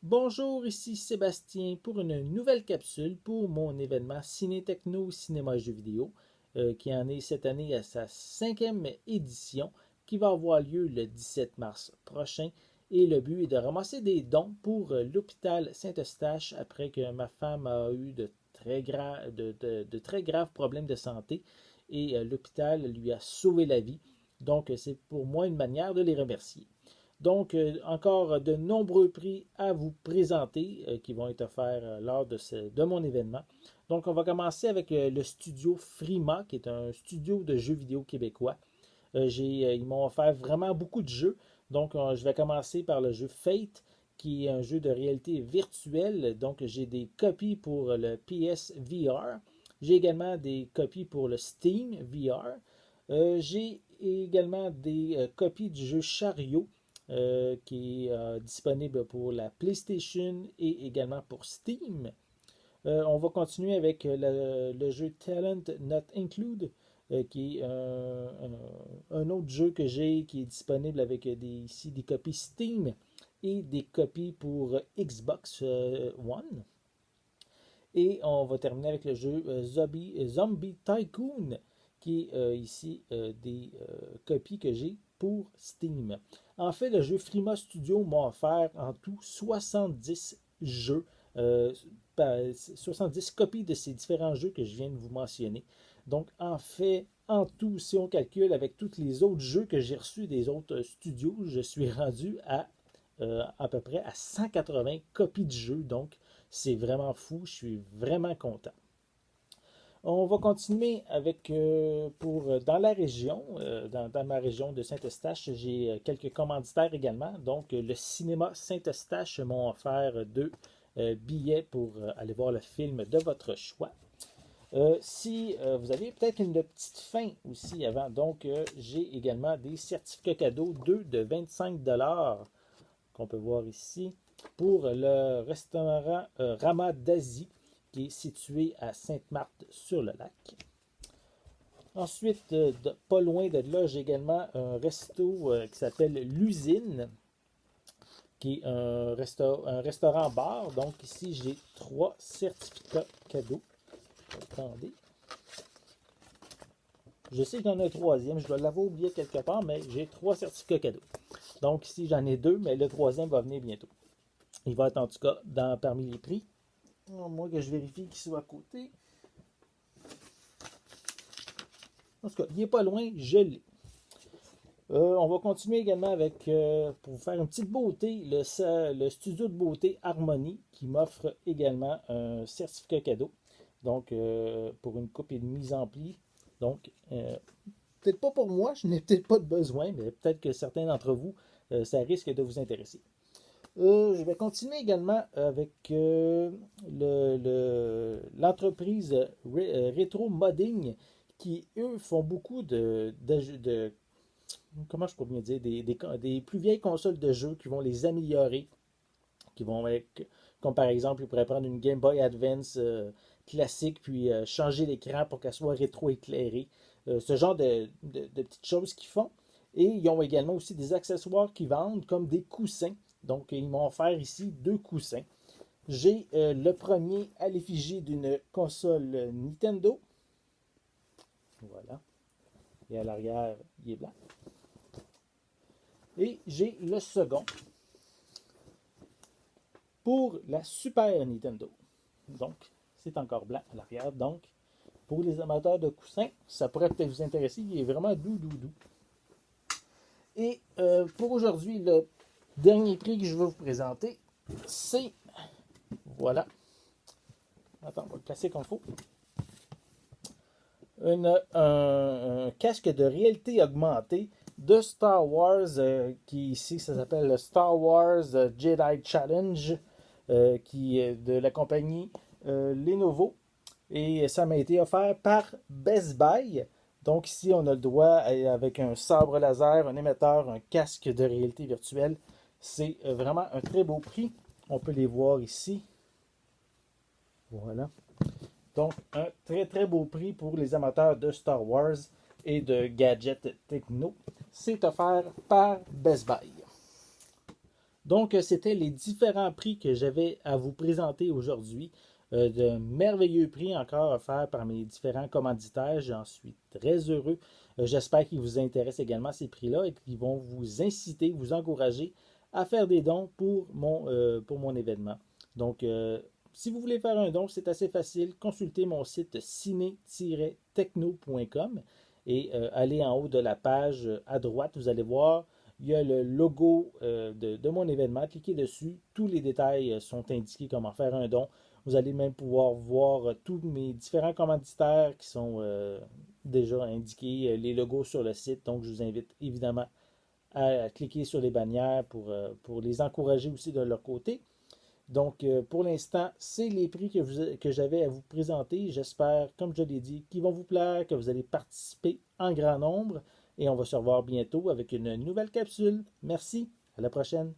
Bonjour, ici Sébastien pour une nouvelle capsule pour mon événement Ciné-Techno Cinéma Jeux vidéo qui en est cette année à sa cinquième édition qui va avoir lieu le 17 mars prochain. Et le but est de ramasser des dons pour l'hôpital Saint-Eustache après que ma femme a eu de très graves problèmes de santé et l'hôpital lui a sauvé la vie. Donc c'est pour moi une manière de les remercier. Donc, encore de nombreux prix à vous présenter qui vont être offerts lors de mon événement. Donc, on va commencer avec le studio Frima, qui est un studio de jeux vidéo québécois. Ils m'ont offert vraiment beaucoup de jeux. Donc, je vais commencer par le jeu Fate, qui est un jeu de réalité virtuelle. Donc, j'ai des copies pour le PS VR. J'ai également des copies pour le Steam VR. J'ai également des copies du jeu Chariot qui est disponible pour la PlayStation et également pour Steam. On va continuer avec le jeu Talent Not Include, qui est un autre jeu que j'ai qui est disponible avec ici des copies Steam et des copies pour Xbox One. Et on va terminer avec le jeu Zombie Tycoon, qui est ici des copies que j'ai pour Steam. En fait, le jeu Frima Studio m'a offert en tout 70 jeux, euh, 70 copies de ces différents jeux que je viens de vous mentionner. Donc, en fait, en tout, si on calcule avec tous les autres jeux que j'ai reçus des autres studios, je suis rendu à peu près à 180 copies de jeux. Donc, c'est vraiment fou. Je suis vraiment content. On va continuer avec, dans la région, dans ma région de Saint-Eustache, j'ai quelques commanditaires également. Donc, le cinéma Saint-Eustache m'ont offert deux billets pour aller voir le film de votre choix. Si vous avez peut-être une petite fin aussi avant, donc j'ai également des certificats cadeaux, deux de 25 qu'on peut voir ici, pour le restaurant Rama d'Asie, qui est situé à Sainte-Marthe-sur-le-Lac. Ensuite, pas loin de là, j'ai également un resto qui s'appelle L'Usine, qui est un restaurant-bar. Donc ici, j'ai trois certificats cadeaux. Attendez. Je sais qu'il y en a un troisième, je dois l'avoir oublié quelque part, mais j'ai trois certificats cadeaux. Donc ici, j'en ai deux, mais le troisième va venir bientôt. Il va être en tout cas parmi les prix. Moi que je vérifie qu'il soit à côté. En tout cas, il n'est pas loin, je l'ai. On va continuer également avec, pour vous faire une petite beauté, le studio de beauté Harmonie qui m'offre également un certificat cadeau. Donc, pour une coupe et demie mise en pli. Donc, peut-être pas pour moi, je n'ai peut-être pas de besoin, mais peut-être que certains d'entre vous, ça risque de vous intéresser. Je vais continuer également avec l'entreprise Retro Modding qui, eux, font beaucoup comment je peux bien dire, des plus vieilles consoles de jeux qui vont les améliorer, qui vont être, comme par exemple, ils pourraient prendre une Game Boy Advance classique puis changer l'écran pour qu'elle soit rétro-éclairée. Ce genre de petites choses qu'ils font. Et ils ont également aussi des accessoires qu'ils vendent comme des coussins. Donc, ils m'ont offert ici deux coussins. J'ai le premier à l'effigie d'une console Nintendo. Voilà. Et à l'arrière, il est blanc. Et j'ai le second pour la Super Nintendo. Donc, c'est encore blanc à l'arrière. Donc, pour les amateurs de coussins, ça pourrait peut-être vous intéresser. Il est vraiment doux, doux, doux. Et pour aujourd'hui, le dernier prix que je vais vous présenter, c'est, voilà, attends, on va le placer comme il faut, un casque de réalité augmentée de Star Wars, qui ici, ça s'appelle le Star Wars Jedi Challenge, qui est de la compagnie Lenovo. Et ça m'a été offert par Best Buy. Donc ici, on a le droit avec un sabre laser, un émetteur, un casque de réalité virtuelle. C'est vraiment un très beau prix. On peut les voir ici. Voilà. Donc, un très très beau prix pour les amateurs de Star Wars et de gadgets techno. C'est offert par Best Buy. Donc, c'était les différents prix que j'avais à vous présenter aujourd'hui. De merveilleux prix encore offerts par mes différents commanditaires. J'en suis très heureux. J'espère qu'ils vous intéressent également ces prix-là et qu'ils vont vous inciter, vous encourager à faire des dons pour mon événement. Donc, si vous voulez faire un don, c'est assez facile. Consultez mon site ciné-techno.com et allez en haut de la page à droite, vous allez voir il y a le logo de mon événement. Cliquez dessus. Tous les détails sont indiqués, comment faire un don. Vous allez même pouvoir voir tous mes différents commanditaires qui sont déjà indiqués, les logos sur le site. Donc, je vous invite évidemment à cliquer sur les bannières pour les encourager aussi de leur côté. Donc, pour l'instant, c'est les prix que j'avais à vous présenter. J'espère, comme je l'ai dit, qu'ils vont vous plaire, que vous allez participer en grand nombre. Et on va se revoir bientôt avec une nouvelle capsule. Merci, à la prochaine.